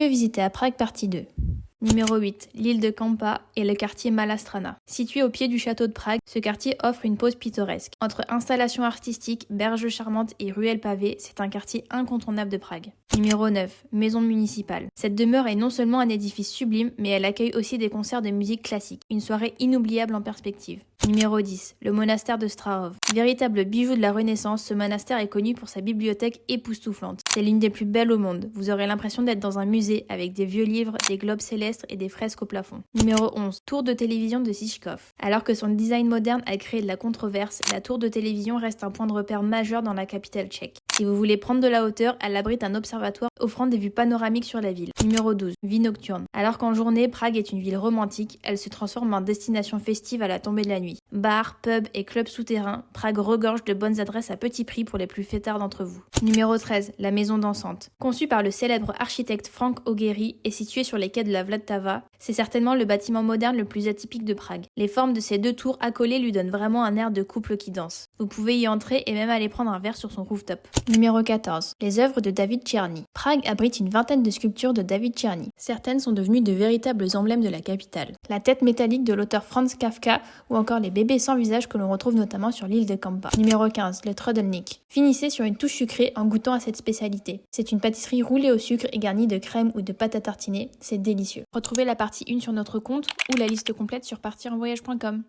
Que visiter à Prague partie 2. Numéro 8, l'île de Kampa et le quartier Malastrana. Situé au pied du château de Prague, ce quartier offre une pause pittoresque. Entre installations artistiques, berges charmantes et ruelles pavées, c'est un quartier incontournable de Prague. Numéro 9, maison municipale. Cette demeure est non seulement un édifice sublime, mais elle accueille aussi des concerts de musique classique. Une soirée inoubliable en perspective. Numéro 10, le monastère de Strahov. Véritable bijou de la Renaissance, ce monastère est connu pour sa bibliothèque époustouflante. C'est l'une des plus belles au monde. Vous aurez l'impression d'être dans un musée avec des vieux livres, des globes célestes et des fresques au plafond. Numéro 11, tour de télévision de Žižkov. Alors que son design moderne a créé de la controverse, la tour de télévision reste un point de repère majeur dans la capitale tchèque. Si vous voulez prendre de la hauteur, elle abrite un observatoire offrant des vues panoramiques sur la ville. Numéro 12, vie nocturne. Alors qu'en journée, Prague est une ville romantique, elle se transforme en destination festive à la tombée de la nuit. Bars, pubs et clubs souterrains, Prague regorge de bonnes adresses à petit prix pour les plus fêtards d'entre vous. Numéro 13, la maison dansante. Conçue par le célèbre architecte Frank Augeri et située sur les quais de la Vltava, c'est certainement le bâtiment moderne le plus atypique de Prague. Les formes de ces deux tours accolées lui donnent vraiment un air de couple qui danse. Vous pouvez y entrer et même aller prendre un verre sur son rooftop. Numéro 14, les œuvres de David Czerny. Prague abrite une vingtaine de sculptures de David Czerny. Certaines sont devenues de véritables emblèmes de la capitale. La tête métallique de l'auteur Franz Kafka ou encore les bébés sans visage que l'on retrouve notamment sur l'île de Kampa. Numéro 15, le Trödelnik. Finissez sur une touche sucrée en goûtant à cette spécialité. C'est une pâtisserie roulée au sucre et garnie de crème ou de pâte à tartiner. C'est délicieux. Retrouvez la partie 1 sur notre compte ou la liste complète sur partirenvoyage.com.